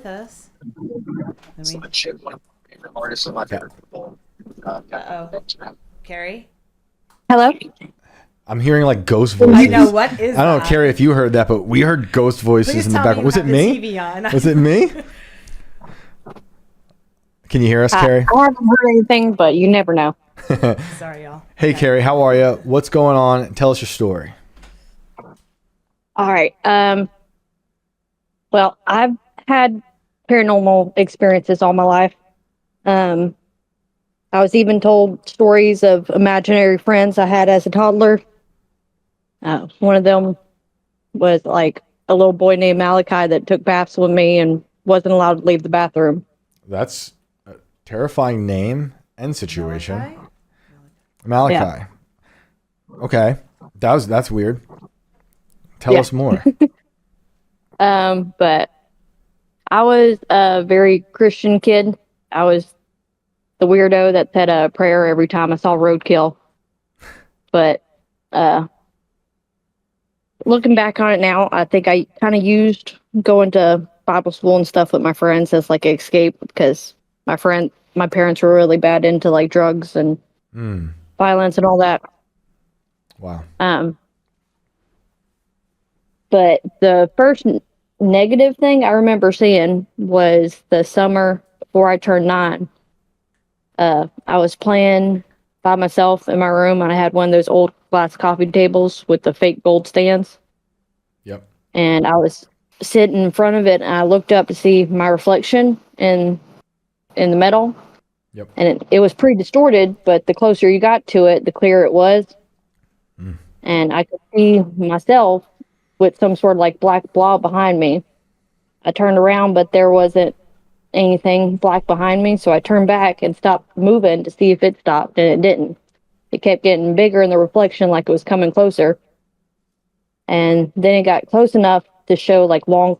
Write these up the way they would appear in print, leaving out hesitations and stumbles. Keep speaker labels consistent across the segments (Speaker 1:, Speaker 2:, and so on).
Speaker 1: with us.
Speaker 2: So much shit. One of my favorite artists and my favorite people.
Speaker 1: Uh-oh. Carrie?
Speaker 3: Hello?
Speaker 4: I'm hearing like ghost voices.
Speaker 1: I know, what is
Speaker 4: I don't know,
Speaker 1: that?
Speaker 4: Carrie, if you heard that, but we heard ghost voices
Speaker 1: Please
Speaker 4: in the
Speaker 1: tell me
Speaker 4: background.
Speaker 1: you
Speaker 4: Was it
Speaker 1: have the
Speaker 4: me?
Speaker 1: TV on.
Speaker 4: Was it me? Can you hear us, Carrie?
Speaker 3: I haven't heard anything, but you never know.
Speaker 1: Sorry, y'all.
Speaker 4: Hey,
Speaker 1: Okay.
Speaker 4: Carrie, how are you? What's going on? Tell us your story.
Speaker 3: All right. Well, I've had paranormal experiences all my life. I was even told stories of imaginary friends I had as a toddler. One of them was like a little boy named Malachi that took baths with me and wasn't allowed to leave the bathroom.
Speaker 4: That's a terrifying name and situation.
Speaker 1: Malachi?
Speaker 4: Malachi.
Speaker 3: Yeah.
Speaker 4: Okay. That's weird. Tell
Speaker 3: Yeah.
Speaker 4: us more.
Speaker 3: But I was a very Christian kid. I was the weirdo that said a prayer every time I saw roadkill. But looking back on it now, I think I kind of used going to Bible school and stuff with my friends as like an escape because my parents were really bad into like drugs and violence and all that.
Speaker 4: Wow.
Speaker 3: But the first negative thing I remember seeing was the summer before I turned 9. I was playing by myself in my room, and I had one of those old glass coffee tables with the fake gold stands.
Speaker 4: Yep.
Speaker 3: And I was sitting in front of it, and I looked up to see my reflection in the metal.
Speaker 4: Yep.
Speaker 3: And it was pretty distorted, but the closer you got to it, the clearer it was. And I could see myself with some sort of like black blob behind me. I turned around, but there wasn't anything black behind me, so I turned back and stopped moving to see if it stopped, and it didn't. It kept getting bigger in the reflection, like it was coming closer. And then it got close enough to show like long,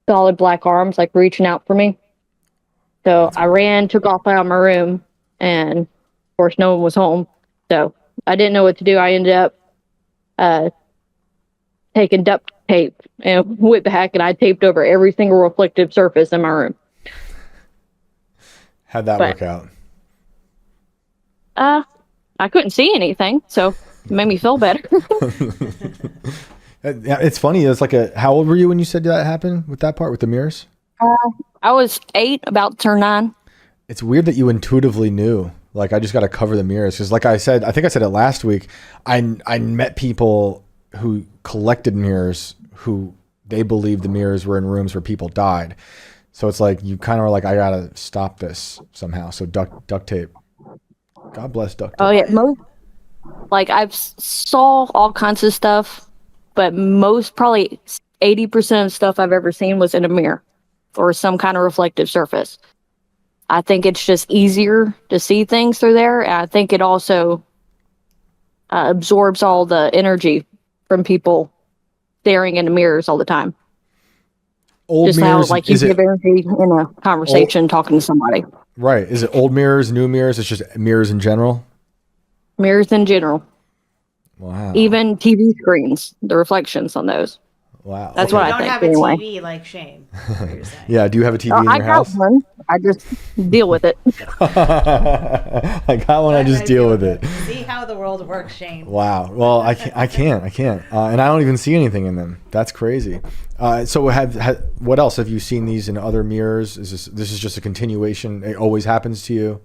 Speaker 3: solid black arms, like reaching out for me. So I ran, took off out of my room, and of course, no one was home. So I didn't know what to do. I ended up taking duct tape and went back, and I taped over every single reflective surface in my room.
Speaker 4: How'd that work out?
Speaker 3: I couldn't see anything, so it made me feel better.
Speaker 4: Yeah, it's funny. It's like how old were you when you said that happened with that part with the mirrors?
Speaker 3: I was 8, about to turn 9.
Speaker 4: It's weird that you intuitively knew. Like, I just got to cover the mirrors. Because like I said, I think I said it last week, I met people who collected mirrors who they believed the mirrors were in rooms where people died. So it's like, you kind of are like, I got to stop this somehow. So duct tape. God bless duct tape.
Speaker 3: Oh yeah, like I've saw all kinds of stuff, but probably 80% of stuff I've ever seen was in a mirror or some kind of reflective surface. I think it's just easier to see things through there. And I think it also absorbs all the energy from people staring into mirrors all the time.
Speaker 4: Old
Speaker 3: Just
Speaker 4: mirrors,
Speaker 3: how like you give energy in a conversation talking to somebody.
Speaker 4: Right. Is it old mirrors, new mirrors? It's just mirrors in general?
Speaker 3: Mirrors in general.
Speaker 4: Wow.
Speaker 3: Even TV screens, the reflections on those.
Speaker 4: Wow.
Speaker 3: That's
Speaker 1: You
Speaker 3: what I
Speaker 1: don't
Speaker 3: think,
Speaker 1: have a
Speaker 3: anyway.
Speaker 1: TV like Shane. Is what you're saying.
Speaker 4: Yeah. Do you have a TV in
Speaker 3: I
Speaker 4: your
Speaker 3: got
Speaker 4: house?
Speaker 3: one. I just deal with it.
Speaker 4: I got one. I just deal with it.
Speaker 1: See how the world works, Shane.
Speaker 4: Wow. Well, I can't. And I don't even see anything in them. That's crazy. So what else have you seen these in other mirrors? This is just a continuation? It always happens to you?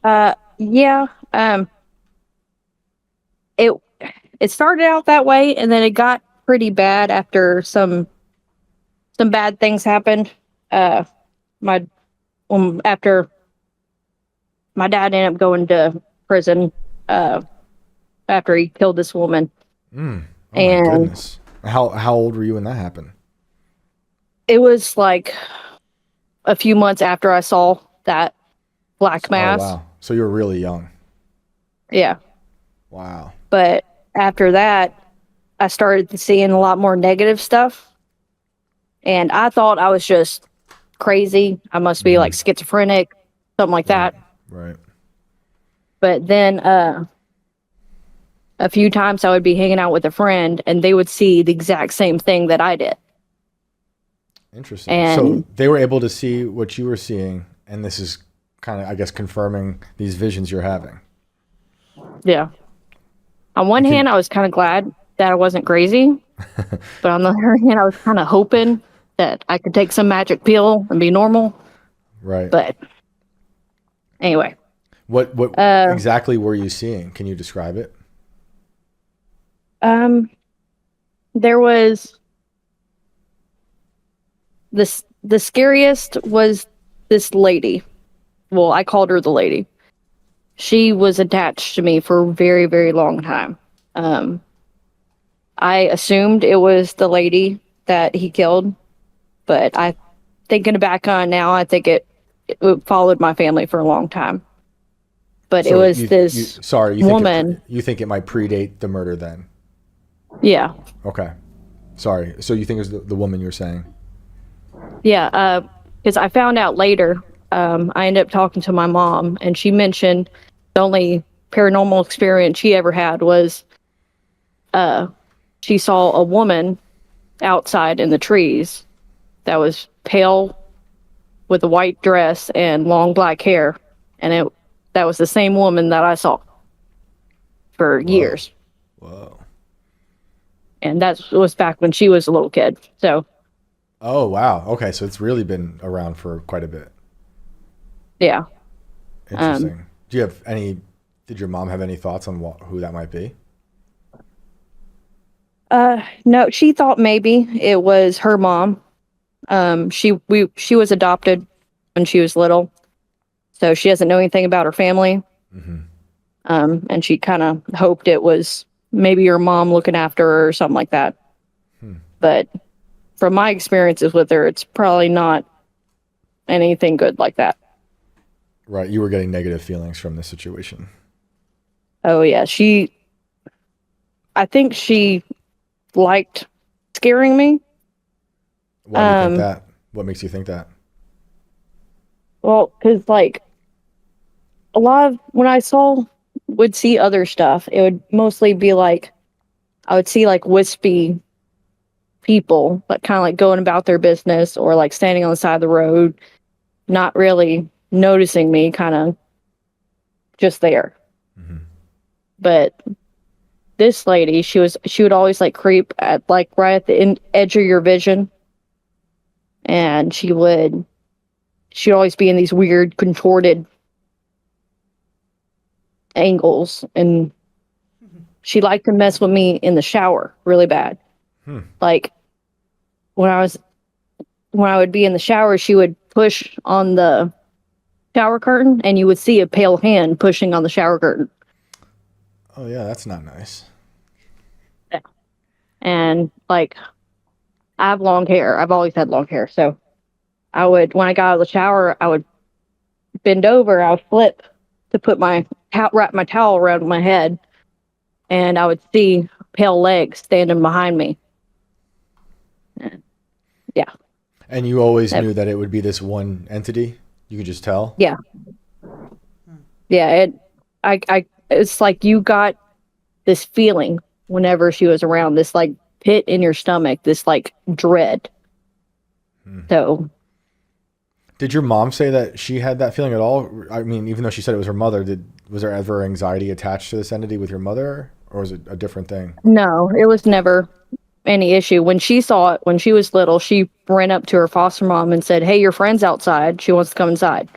Speaker 3: Yeah. It started out that way, and then it got pretty bad after some bad things happened. After my dad ended up going to prison after he killed this woman.
Speaker 4: Oh my goodness. How old were you when that happened?
Speaker 3: It was like a few months after I saw that black mass.
Speaker 4: Oh, wow. So you were really young.
Speaker 3: Yeah.
Speaker 4: Wow.
Speaker 3: But after that, I started seeing a lot more negative stuff. And I thought I was just crazy. I must be like schizophrenic, something like that.
Speaker 4: Right.
Speaker 3: But then a few times I would be hanging out with a friend and they would see the exact same thing that I did.
Speaker 4: Interesting.
Speaker 3: And
Speaker 4: So they were able to see what you were seeing, and this is kind of, I guess, confirming these visions you're having.
Speaker 3: yeah. On one hand, I was kind of glad that I wasn't crazy, but on the other hand, I was kind of hoping that I could take some magic pill and be normal.
Speaker 4: Right.
Speaker 3: But anyway,
Speaker 4: What exactly were you seeing? Can you describe it?
Speaker 3: there was this. The scariest was this lady. Well, I called her the lady. She was attached to me for a very, very long time. I assumed it was the lady that he killed, but thinking back on now, I think it followed my family for a long time. But
Speaker 4: So
Speaker 3: it was this woman.
Speaker 4: You think it might predate the murder then?
Speaker 3: Yeah.
Speaker 4: Okay. Sorry. So you think it was the woman you were saying?
Speaker 3: Yeah. Because I found out later, I ended up talking to my mom, and she mentioned the only paranormal experience she ever had was she saw a woman outside in the trees that was pale with a white dress and long black hair, and that was the same woman that I saw for years.
Speaker 4: Whoa.
Speaker 3: And that was back when she was a little kid. So.
Speaker 4: Oh wow. Okay, so it's really been around for quite a bit.
Speaker 3: Yeah.
Speaker 4: Interesting. Did your mom have any thoughts on who that might be?
Speaker 3: No, she thought maybe it was her mom. She was adopted when she was little, so she doesn't know anything about her family.
Speaker 4: Mm-hmm.
Speaker 3: And she kind of hoped it was maybe her mom looking after her or something like that. But from my experiences with her, it's probably not anything good like that.
Speaker 4: Right. You were getting negative feelings from this situation.
Speaker 3: Oh yeah, I think she liked scaring me.
Speaker 4: Why do you think that? What makes you think that?
Speaker 3: Well, because like a lot of when I would see other stuff, it would mostly be like I would see like wispy people, like kind of like going about their business or like standing on the side of the road, not really noticing me, kind of just there.
Speaker 4: Mm-hmm.
Speaker 3: But this lady, she would always like creep at like right at the edge of your vision, and she'd always be in these weird contorted angles, and she liked to mess with me in the shower really bad. Like when I would be in the shower, she would push on the shower curtain, and you would see a pale hand pushing on the shower curtain.
Speaker 4: Oh yeah, that's not nice.
Speaker 3: Yeah. And like I have long hair. I've always had long hair, so when I got out of the shower, I would bend over, I would flip to put wrap my towel around my head, and I would see pale legs standing behind me. Yeah.
Speaker 4: And you always knew that it would be this one entity? You could just tell?
Speaker 3: Yeah. Yeah, it's like you got this feeling whenever she was around, this like pit in your stomach, this like dread. So
Speaker 4: did your mom say that she had that feeling at all? I mean, even though she said it was her mother, was there ever anxiety attached to this entity with your mother, or was it a different thing?
Speaker 3: no, it was never any issue. When she saw it when she was little, she ran up to her foster mom and said, "Hey, your friend's outside. She wants to come inside."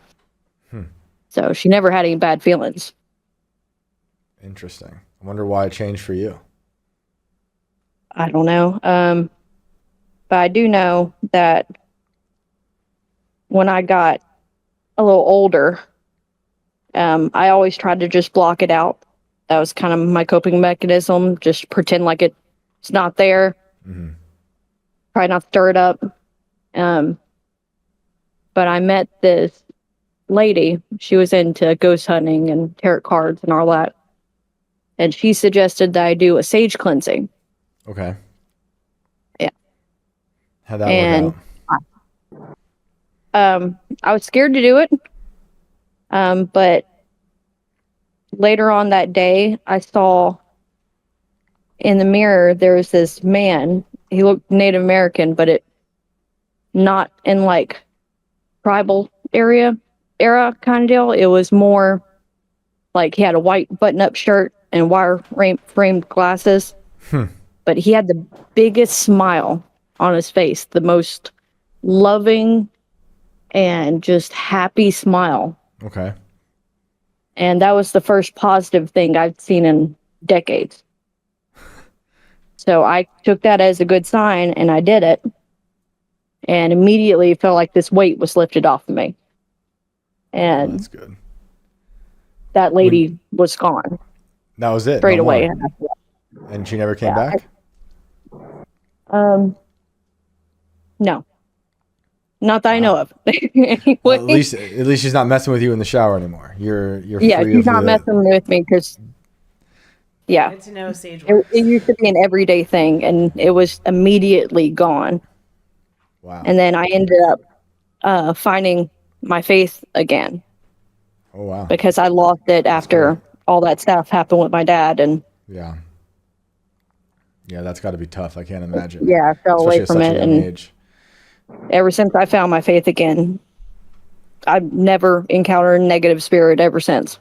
Speaker 3: So she never had any bad feelings.
Speaker 4: Interesting. I wonder why it changed for you.
Speaker 3: I don't know. But I do know that when I got a little older, I always tried to just block it out. That was kind of my coping mechanism. Just pretend like it's not there.
Speaker 4: Mm-hmm.
Speaker 3: Try not to stir it up. But I met this lady. She was into ghost hunting and tarot cards and all that. And she suggested that I do a sage cleansing.
Speaker 4: Okay.
Speaker 3: Yeah.
Speaker 4: How'd that work
Speaker 3: out? I was scared to do it. But later on that day, I saw in the mirror, there was this man. He looked Native American, but not in like tribal era kind of deal. It was more like he had a white button-up shirt and framed glasses. But he had the biggest smile on his face, the most loving and just happy smile.
Speaker 4: Okay.
Speaker 3: And that was the first positive thing I've seen in decades. So I took that as a good sign and I did it. And immediately felt like this weight was lifted off of me. And
Speaker 4: That's good.
Speaker 3: that lady was gone.
Speaker 4: That was it.
Speaker 3: Straight
Speaker 4: no
Speaker 3: away.
Speaker 4: more. And she never came back?
Speaker 3: No. Not that I know of. Anyway.
Speaker 4: Well, at least she's not messing with you in the shower anymore. You're
Speaker 3: Yeah,
Speaker 4: free
Speaker 3: she's
Speaker 4: of
Speaker 3: not messing with me because, yeah,
Speaker 1: Good to know Sage
Speaker 3: it
Speaker 1: works.
Speaker 3: used to be an everyday thing, and it was immediately gone.
Speaker 4: Wow.
Speaker 3: And then I ended up finding my faith again
Speaker 4: Oh wow.
Speaker 3: because I lost it after all that stuff happened with my dad, and
Speaker 4: Yeah. Yeah, that's got to be tough. I can't imagine.
Speaker 3: yeah, I fell away
Speaker 4: Especially
Speaker 3: from
Speaker 4: at such
Speaker 3: it.
Speaker 4: a young
Speaker 3: And
Speaker 4: age.
Speaker 3: ever since I found my faith again, I've never encountered a negative spirit ever since.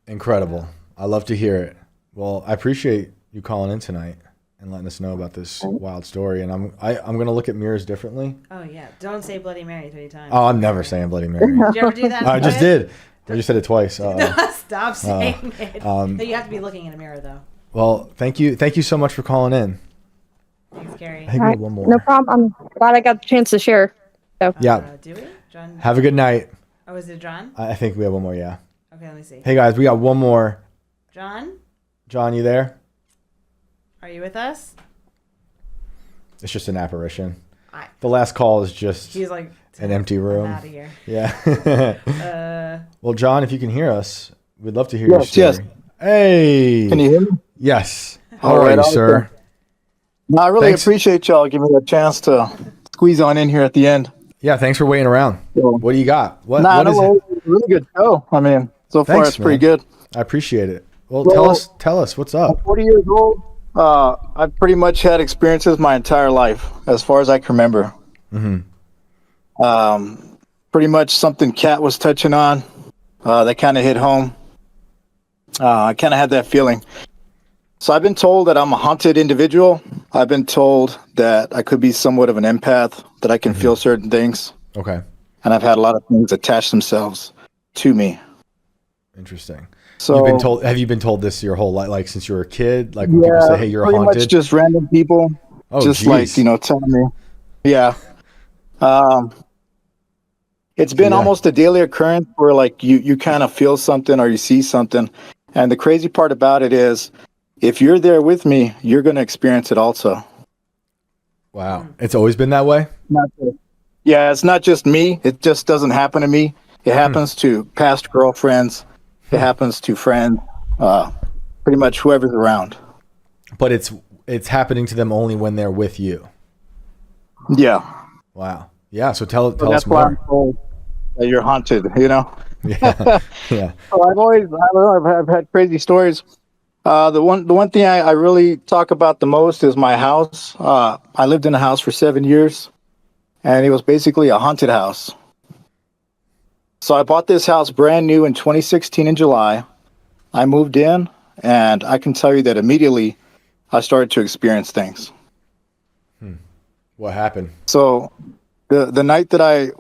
Speaker 4: Incredible. I love to hear it. Well, I appreciate you calling in tonight and letting us know about this wild story. And I'm gonna look at mirrors differently.
Speaker 1: Oh yeah, don't say Bloody Mary 3 times.
Speaker 4: Oh, I'm never saying Bloody Mary.
Speaker 1: Did you ever do that?
Speaker 4: I just did. I just said it twice.
Speaker 1: Stop saying it. No, you have to be looking in a mirror though.
Speaker 4: Well, thank you so much for calling in.
Speaker 1: Thanks, Carrie.
Speaker 4: I think we have one more.
Speaker 3: No problem. I'm glad I got the chance to share. So.
Speaker 4: Yeah.
Speaker 1: Do we? John?
Speaker 4: Have a good night.
Speaker 1: Oh, is it John?
Speaker 4: I think we have one more. Yeah.
Speaker 1: Okay, let me see.
Speaker 4: Hey guys, we got one more.
Speaker 1: John,
Speaker 4: John, you there?
Speaker 1: are you with us?
Speaker 4: It's just an apparition.
Speaker 1: I-
Speaker 4: The last call is just
Speaker 1: He's like
Speaker 4: an empty
Speaker 1: I'm
Speaker 4: room.
Speaker 1: out of here.
Speaker 4: Yeah. Well, John, if you can hear us, we'd love to hear your
Speaker 5: Yes,
Speaker 4: story.
Speaker 5: yes.
Speaker 4: Hey.
Speaker 5: Can you hear me?
Speaker 4: Yes.
Speaker 5: All
Speaker 4: How are
Speaker 5: right,
Speaker 4: you,
Speaker 5: awesome.
Speaker 4: sir?
Speaker 5: No, I really
Speaker 4: Thanks.
Speaker 5: appreciate y'all giving me a chance to squeeze on in here at the end.
Speaker 4: Yeah, thanks for waiting around.
Speaker 5: So,
Speaker 4: What do you got? What
Speaker 5: nah,
Speaker 4: what
Speaker 5: no,
Speaker 4: is
Speaker 5: well, it's a really good show. I mean, so far
Speaker 4: Thanks,
Speaker 5: it's pretty
Speaker 4: man.
Speaker 5: good.
Speaker 4: I appreciate it. Well,
Speaker 5: Well,
Speaker 4: tell us what's up.
Speaker 5: 40 years old. I've pretty much had experiences my entire life, as far as I can remember. Pretty much something Kat was touching on that kind of hit home. I kind of had that feeling. So I've been told that I'm a haunted individual. I've been told that I could be somewhat of an empath, that I can feel certain things.
Speaker 4: Okay.
Speaker 5: And I've had a lot of things attach themselves to me.
Speaker 4: Interesting.
Speaker 5: So
Speaker 4: Have you been told this your whole life, like since you were a kid? Like when people say, "Hey, you're
Speaker 5: pretty
Speaker 4: haunted."
Speaker 5: much just random people,
Speaker 4: Oh,
Speaker 5: just
Speaker 4: geez.
Speaker 5: like telling me. Yeah. It's been
Speaker 4: Yeah.
Speaker 5: almost a daily occurrence where like you kind of feel something or you see something, and the crazy part about it is, if you're there with me, you're going to experience it also.
Speaker 4: Wow. It's always been that way.
Speaker 5: Yeah, it's not just me. It just doesn't happen to me. It happens to past girlfriends. It happens to friends. Pretty much whoever's around.
Speaker 4: But it's happening to them only when they're with you.
Speaker 5: Yeah.
Speaker 4: Wow. Yeah. So tell
Speaker 5: So
Speaker 4: us
Speaker 5: that's why I'm
Speaker 4: more.
Speaker 5: told that you're haunted.
Speaker 4: Yeah. Yeah.
Speaker 5: So I don't know, I've had crazy stories. The one thing I really talk about the most is my house. I lived in a house for 7 years, and it was basically a haunted house. So I bought this house brand new in 2016 in July. I moved in, and I can tell you that immediately I started to experience things.
Speaker 4: What happened?
Speaker 5: So the night that I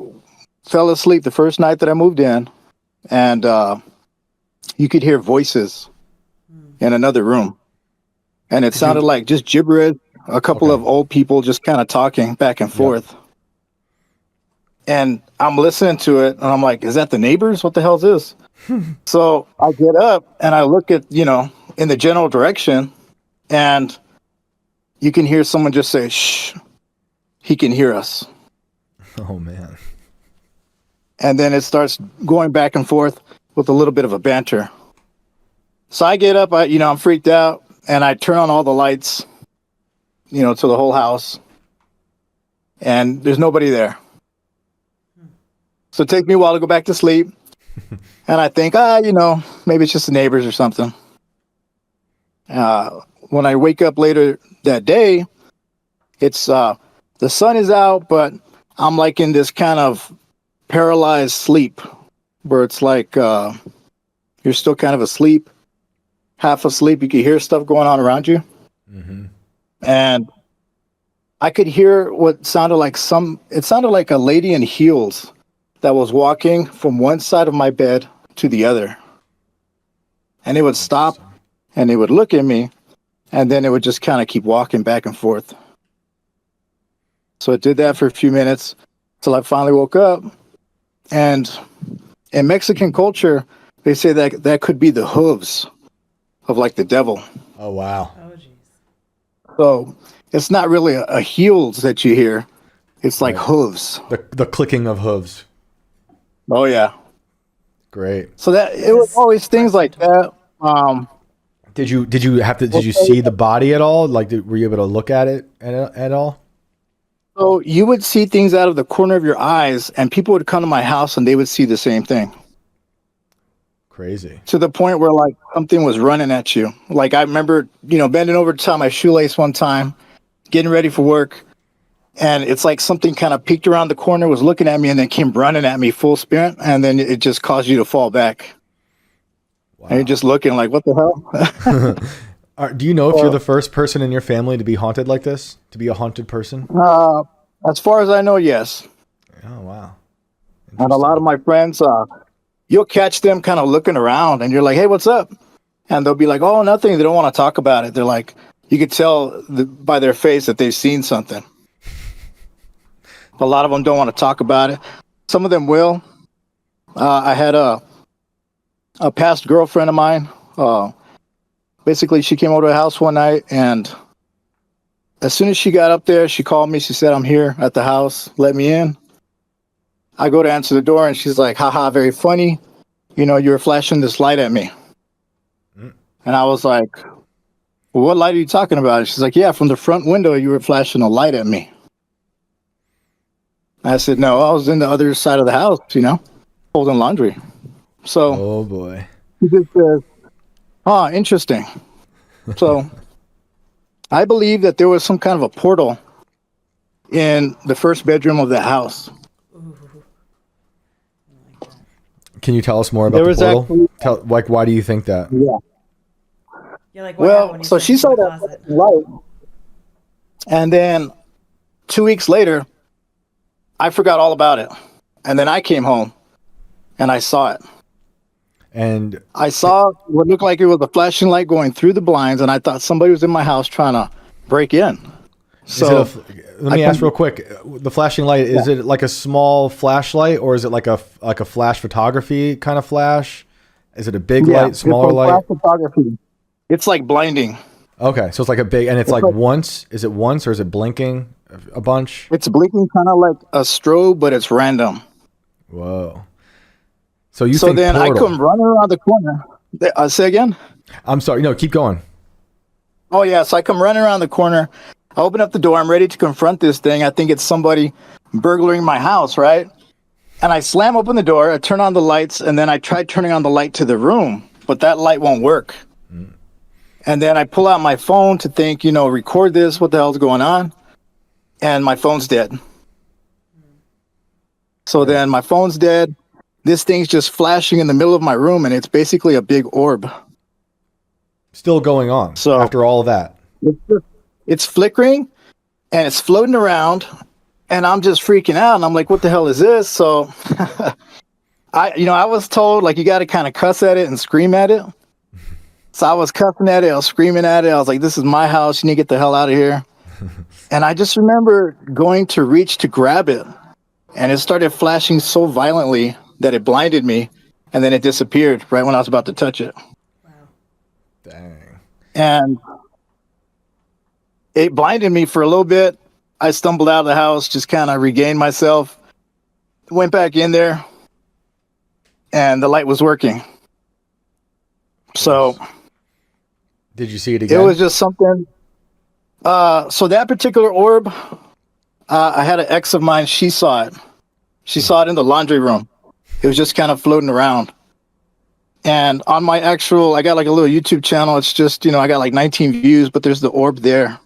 Speaker 5: fell asleep, the first night that I moved in, and you could hear voices in another room. And it sounded like just gibberish, a couple of old people just kind of talking back and forth. And I'm listening to it, and I'm like, is that the neighbors? What the hell is this? So I get up, and I look at, in the general direction, and you can hear someone just say, shh, he can hear us.
Speaker 4: Oh man.
Speaker 5: And then it starts going back and forth with a little bit of a banter. So I get up, I'm freaked out, and I turn on all the lights, to the whole house, and there's nobody there. So it takes me a while to go back to sleep, and I think, maybe it's just the neighbors or something. When I wake up later that day, it's the sun is out, but I'm like in this kind of paralyzed sleep where it's like you're still kind of asleep, half asleep. You can hear stuff going on around you.
Speaker 4: Mm-hmm.
Speaker 5: And I could hear what sounded like it sounded like a lady in heels that was walking from one side of my bed to the other. And it would stop and it would look at me, and then it would just kind of keep walking back and forth. So it did that for a few minutes till I finally woke up. And in Mexican culture, they say that that could be the hooves of like the devil.
Speaker 4: Oh, wow.
Speaker 1: Oh, jeez.
Speaker 5: So it's not really a heels that you hear. It's like hooves.
Speaker 4: The clicking of hooves.
Speaker 5: Oh, yeah.
Speaker 4: Great.
Speaker 5: So that it was always things like that.
Speaker 4: Did you see the body at all? Like, were you able to look at it at all?
Speaker 5: So you would see things out of the corner of your eyes, and people would come to my house and they would see the same thing.
Speaker 4: Crazy.
Speaker 5: To the point where like something was running at you. Like I remember, bending over to tie my shoelace one time, getting ready for work, and it's like something kind of peeked around the corner, was looking at me, and then came running at me full sprint, and then it just caused you to fall back. Wow. And you're just looking like, what the hell?
Speaker 4: Do you know if you're the first person in your family to be haunted like this? To be a haunted person?
Speaker 5: As far as I know, yes.
Speaker 4: Oh, wow.
Speaker 5: And a lot of my friends, you'll catch them kind of looking around, and you're like, hey, what's up? And they'll be like, oh, nothing. They don't want to talk about it. They're like, you could tell by their face that they've seen something. A lot of them don't want to talk about it. Some of them will. I had a past girlfriend of mine. Basically, she came over to the house one night, and as soon as she got up there, she called me. She said, I'm here at the house. Let me in. I go to answer the door, and she's like, haha, very funny. You were flashing this light at me. And I was like, well, what light are you talking about? And she's like, yeah, from the front window, you were flashing a light at me. I said, no, I was in the other side of the house, folding laundry. So,
Speaker 4: oh boy.
Speaker 5: He just says, interesting. So, I believe that there was some kind of a portal in the first bedroom of the house.
Speaker 4: Can you tell us more about the portal? Why do you think that?
Speaker 5: Yeah.
Speaker 1: You're like,
Speaker 5: well, so she saw that light, and then 2 weeks later, I forgot all about it. And then I came home and I saw it. And I saw what looked like it was a flashing light going through the blinds, and I thought somebody was in my house trying to break in. So
Speaker 4: let me ask real quick. The flashing light, is it like a small flashlight, or is it like a flash photography kind of flash? Is it a big light, smaller light? Flash
Speaker 5: photography. It's like blinding.
Speaker 4: Okay, so it's like a big, and it's like once. Is it once, or is it blinking a bunch?
Speaker 5: It's blinking kind of like a strobe, but it's random.
Speaker 4: Whoa. So then
Speaker 5: portal. I come running around the corner. Say again?
Speaker 4: I'm sorry. No, keep going.
Speaker 5: Oh, yeah. So I come running around the corner. I open up the door. I'm ready to confront this thing. I think it's somebody burglaring my house, right? And I slam open the door. I turn on the lights, and then I try turning on the light to the room, but that light won't work. And then I pull out my phone to think, record this. What the hell's going on? And my phone's dead. So then my phone's dead. This thing's just flashing in the middle of my room, and it's basically a big orb.
Speaker 4: Still going on. So after all of that,
Speaker 5: it's flickering and it's floating around, and I'm just freaking out. And I'm like, "What the hell is this?" So, I was told like you got to kind of cuss at it and scream at it. So I was cussing at it, I was screaming at it. I was like, "This is my house. You need to get the hell out of here." And I just remember going to reach to grab it, and it started flashing so violently that it blinded me, and then it disappeared right when I was about to touch it.
Speaker 1: Wow.
Speaker 4: Dang.
Speaker 5: And it blinded me for a little bit. I stumbled out of the house, just kind of regained myself, went back in there, and the light was working. So
Speaker 4: did you see it again?
Speaker 5: It was just something. So that particular orb, I had an ex of mine. She saw it. She saw it in the laundry room. It was just kind of floating around. And on my I got like a little YouTube channel. It's just, I got like 19 views, but there's the orb there.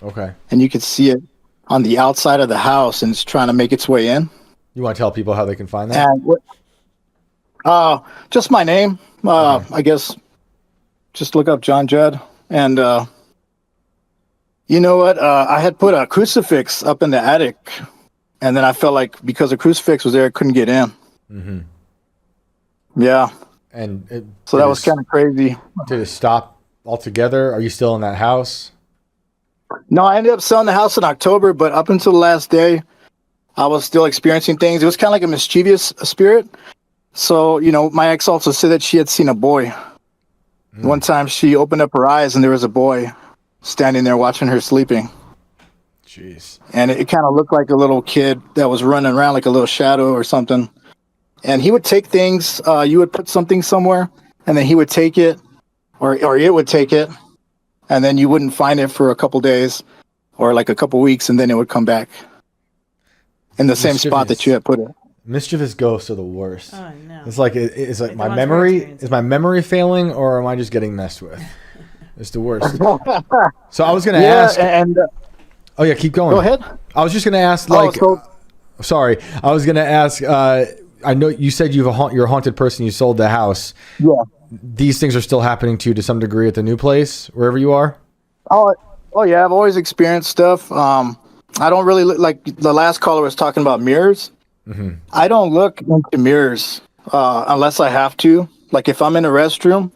Speaker 4: Okay.
Speaker 5: And you could see it. on the outside of the house, and it's trying to make its way in.
Speaker 4: You want to tell people how they can find that?
Speaker 5: And just my name. I guess just look up John Judd. And you know what? I had put a crucifix up in the attic, and then I felt like because the crucifix was there, I couldn't get in.
Speaker 4: Mm-hmm.
Speaker 5: Yeah.
Speaker 4: And
Speaker 5: so that was kind of crazy.
Speaker 4: Did it stop altogether? Are you still in that house?
Speaker 5: No, I ended up selling the house in October, but up until the last day, I was still experiencing things. It was kind of like a mischievous spirit. So, you know, my ex also said that she had seen a boy. One time she opened up her eyes and there was a boy standing there watching her sleeping.
Speaker 4: Jeez.
Speaker 5: And it kind of looked like a little kid that was running around like a little shadow or something. And he would take things, you would put something somewhere, and then he would take it, or it would take it, and then you wouldn't find it for a couple days or like a couple weeks, and then it would come back in the same spot that you had put it.
Speaker 4: Mischievous ghosts are the worst.
Speaker 1: Oh no!
Speaker 4: It's like my memory is my memory failing, or am I just getting messed with? It's the worst. So I was gonna ask. Oh yeah, keep going.
Speaker 5: Go ahead.
Speaker 4: I was just gonna ask, like, sorry, I was gonna ask. I know you said you're a haunted person. You sold the house.
Speaker 5: Yeah.
Speaker 4: These things are still happening to you to some degree at the new place, wherever you are.
Speaker 5: Oh yeah, I've always experienced stuff. I don't really look like the last caller was talking about mirrors. Mm-hmm. I don't look into mirrors unless I have to. Like if I'm in a restroom,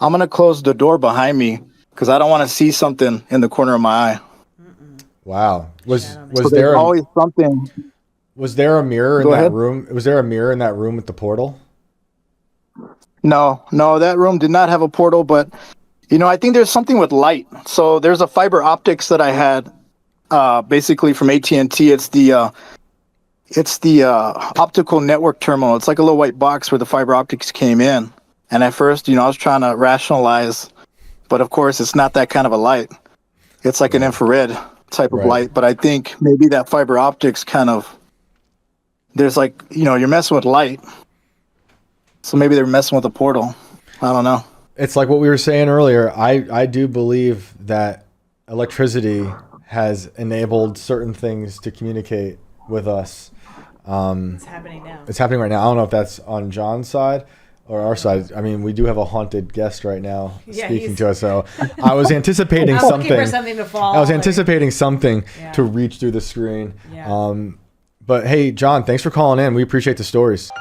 Speaker 5: I'm gonna close the door behind me because I don't want to see something in the corner of my eye.
Speaker 4: Wow. Was
Speaker 5: so
Speaker 4: there
Speaker 5: always something?
Speaker 4: Was there a mirror in that room? Was there a mirror in that room with the portal?
Speaker 5: No, that room did not have a portal, but you know, I think there's something with light. So there's a fiber optics that I had basically from AT&T. It's the optical network terminal. It's like a little white box where the fiber optics came in. And at first, you know, I was trying to rationalize, but of course it's not that kind of a light. It's like an infrared type of light. But I think maybe that fiber optics kind of, there's like, you know, you're messing with light. So maybe they're messing with the portal. I don't know.
Speaker 4: It's like what we were saying earlier. I do believe that electricity has enabled certain things to communicate with us.
Speaker 1: It's happening now.
Speaker 4: It's happening right now. I don't know if that's on John's side or our side. I mean, we do have a haunted guest right now speaking to us. So I was anticipating something.
Speaker 1: For something to fall.
Speaker 4: I was anticipating something to reach through the screen.
Speaker 1: Yeah.
Speaker 4: But hey, John, thanks for calling in. We appreciate the stories.